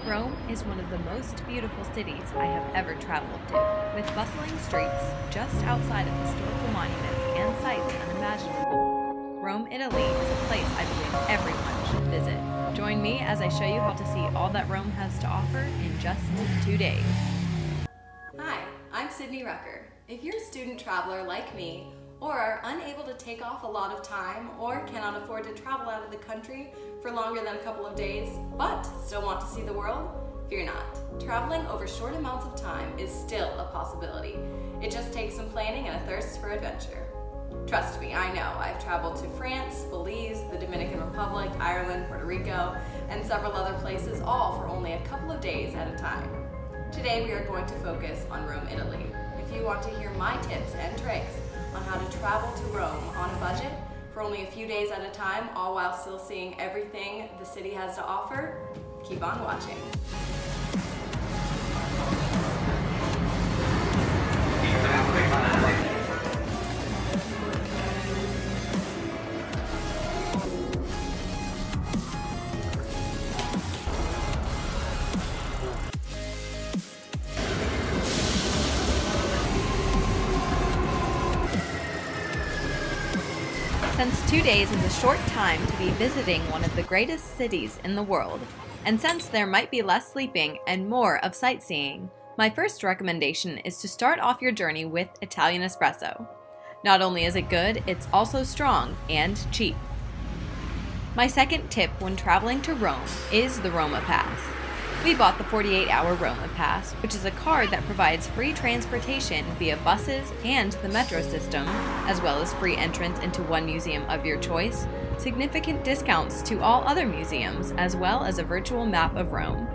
Rome is one of the most beautiful cities I have ever traveled to, with bustling streets just outside of historical monuments and sights unimaginable. Rome, Italy is a place I believe everyone should visit. Join me as I show you how to see all that Rome has to offer in just 2 days. Hi, I'm Sydney Rucker. If you're a student traveler like me, or are unable to take off a lot of time, or cannot afford to travel out of the country for longer than a couple of days, but still want to see the world, fear not. Traveling over short amounts of time is still a possibility. It just takes some planning and a thirst for adventure. Trust me, I know. I've traveled to France, Belize, the Dominican Republic, Ireland, Puerto Rico, and several other places, all for only a couple of days at a time. Today we are going to focus on Rome, Italy. If you want to hear my tips and tricks on how to travel to Rome on a budget for only a few days at a time, all while still seeing everything the city has to offer, keep on watching. Since 2 days is a short time to be visiting one of the greatest cities in the world, and since there might be less sleeping and more of sightseeing, my first recommendation is to start off your journey with Italian espresso. Not only is it good, it's also strong and cheap. My second tip when traveling to Rome is the Roma Pass. We bought the 48-hour Roma Pass, which is a card that provides free transportation via buses and the metro system, as well as free entrance into one museum of your choice, significant discounts to all other museums, as well as a virtual map of Rome.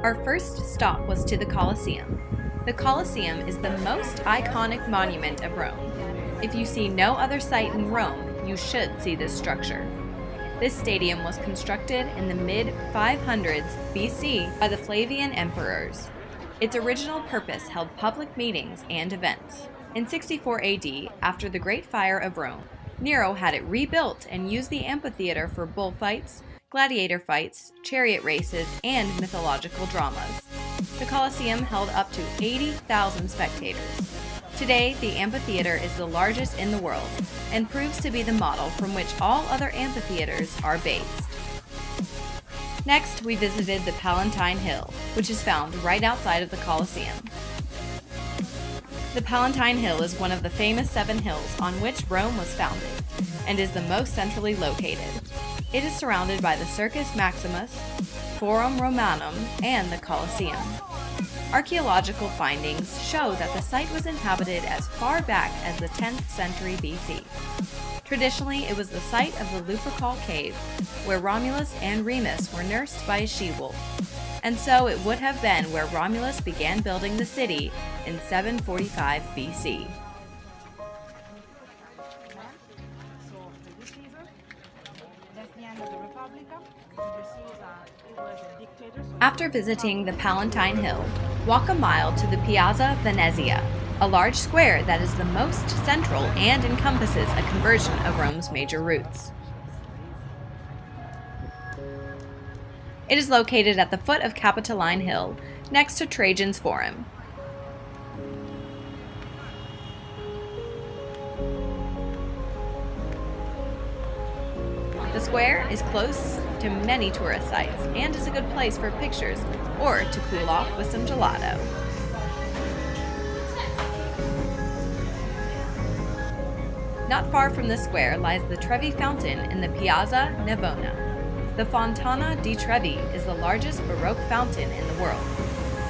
Our first stop was to the Colosseum. The Colosseum is the most iconic monument of Rome. If you see no other site in Rome, you should see this structure. This stadium was constructed in the mid-500s BC by the Flavian emperors. Its original purpose held public meetings and events. In 64 AD, after the Great Fire of Rome, Nero had it rebuilt and used the amphitheater for bullfights, gladiator fights, chariot races, and mythological dramas. The Colosseum held up to 80,000 spectators. Today, the amphitheater is the largest in the world and proves to be the model from which all other amphitheaters are based. Next, we visited the Palatine Hill, which is found right outside of the Colosseum. The Palatine Hill is one of the famous 7 hills on which Rome was founded and is the most centrally located. It is surrounded by the Circus Maximus, Forum Romanum, and the Colosseum. Archaeological findings show that the site was inhabited as far back as the 10th century BC. Traditionally, it was the site of the Lupercal Cave, where Romulus and Remus were nursed by a she-wolf, and so it would have been where Romulus began building the city in 745 BC. After visiting the Palatine Hill, walk a mile to the Piazza Venezia, a large square that is the most central and encompasses a conversion of Rome's major routes. It is located at the foot of Capitoline Hill, next to Trajan's Forum. The square is close to many tourist sites and is a good place for pictures or to cool off with some gelato. Not far from the square lies the Trevi Fountain in the Piazza Navona. The Fontana di Trevi is the largest Baroque fountain in the world.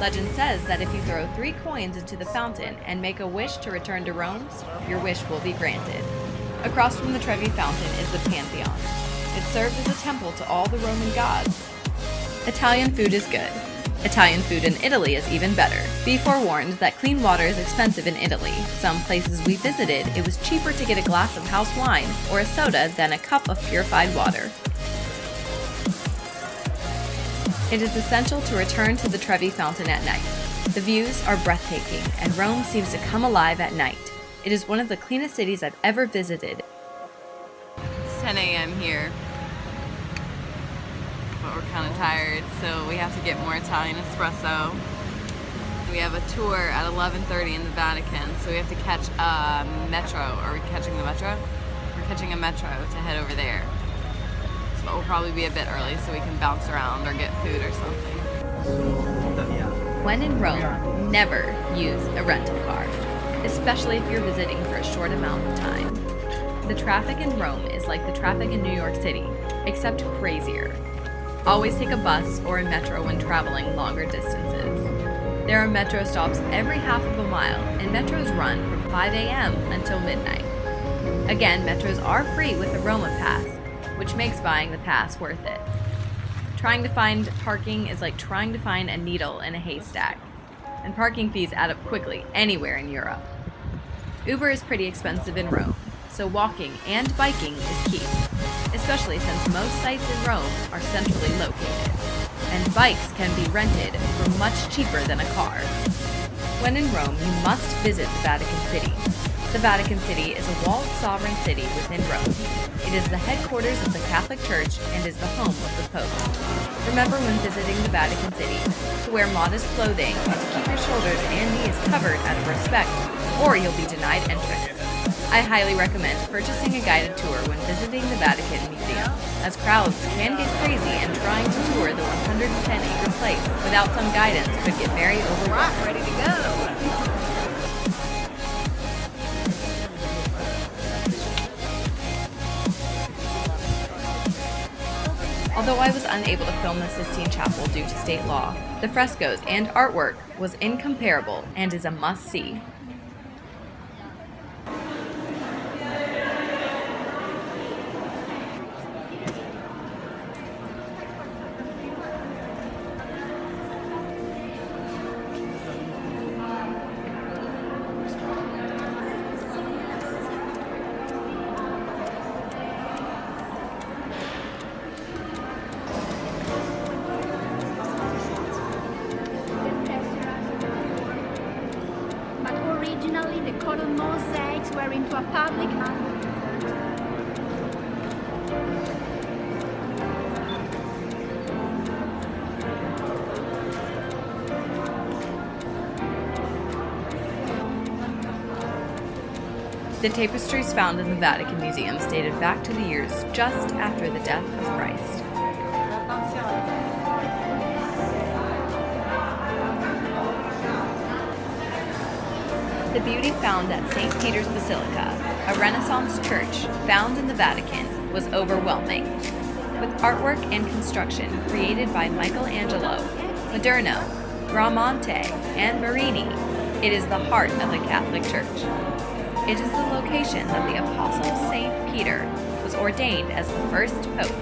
Legend says that if you throw 3 coins into the fountain and make a wish to return to Rome, your wish will be granted. Across from the Trevi Fountain is the Pantheon. It served as a temple to all the Roman gods. Italian food is good. Italian food in Italy is even better. Be forewarned that clean water is expensive in Italy. Some places we visited, it was cheaper to get a glass of house wine or a soda than a cup of purified water. It is essential to return to the Trevi Fountain at night. The views are breathtaking, and Rome seems to come alive at night. It is one of the cleanest cities I've ever visited. It's 10 a.m. here. But we're kind of tired, so we have to get more Italian espresso. We have a tour at 11:30 in the Vatican, so we have to catch a metro. Are we catching the metro? We're catching a metro to head over there. But we'll probably be a bit early so we can bounce around or get food or something. When in Rome, never use a rental car, especially if you're visiting for a short amount of time. The traffic in Rome is like the traffic in New York City, except crazier. Always take a bus or a metro when traveling longer distances. There are metro stops every half of a mile, and metros run from 5 a.m. until midnight. Again, metros are free with the Roma Pass, which makes buying the pass worth it. Trying to find parking is like trying to find a needle in a haystack, and parking fees add up quickly anywhere in Europe. Uber is pretty expensive in Rome, so walking and biking is key, especially since most sites in Rome are centrally located, and bikes can be rented for much cheaper than a car. When in Rome, you must visit the Vatican City. The Vatican City is a walled sovereign city within Rome. It is the headquarters of the Catholic Church and is the home of the Pope. Remember when visiting the Vatican City to wear modest clothing and to keep your shoulders and knees covered out of respect, or you'll be denied entrance. I highly recommend purchasing a guided tour when visiting the Vatican Museum, as crowds can get crazy and trying to tour the 110-acre place without some guidance could get very overwhelmed. Ready to go. Although I was unable to film the Sistine Chapel due to state law, the frescoes and artwork was incomparable and is a must-see. Originally, the colored mosaics were into a public. The tapestries found in the Vatican Museum dated back to the years just after the death of Christ. The beauty found at St. Peter's Basilica, a Renaissance church found in the Vatican, was overwhelming. With artwork and construction created by Michelangelo, Moderno, Bramante, and Marini, it is the heart of the Catholic Church. It is the location that the Apostle St. Peter was ordained as the first pope.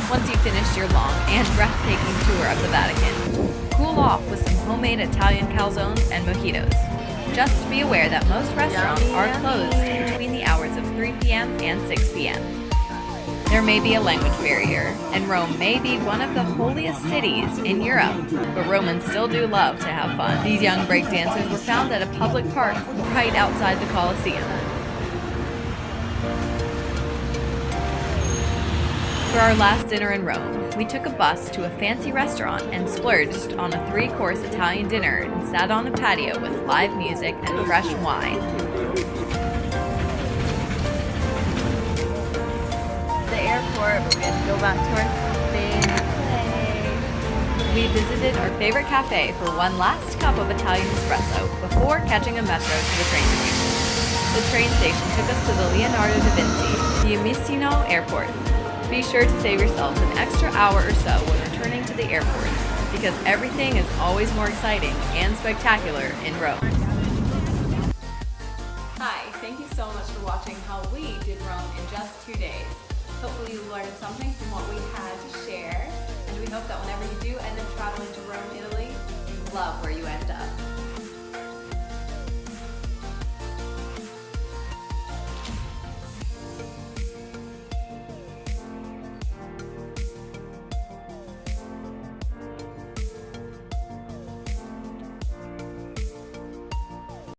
Once you've finished your long and breathtaking tour of the Vatican, cool off with some homemade Italian calzones and mojitos. Just be aware that most restaurants are closed between the hours of 3 p.m. and 6 p.m. There may be a language barrier, and Rome may be one of the holiest cities in Europe, but Romans still do love to have fun. These young breakdancers were found at a public park right outside the Colosseum. For our last dinner in Rome, we took a bus to a fancy restaurant and splurged on a 3-course Italian dinner and sat on a patio with live music and fresh wine. The airport, but we had to go back to our stay. We visited our favorite cafe for one last cup of Italian espresso before catching a metro to the train station. The train station took us to the Leonardo da Vinci Fiumicino Airport. Be sure to save yourselves an extra hour or so when returning to the airport, because everything is always more exciting and spectacular in Rome. Hi, thank you so much for watching how we did Rome in just 2 days. Hopefully you learned something from what we had to share, and we hope that whenever you do end up traveling to Rome, Italy, you love where you end up.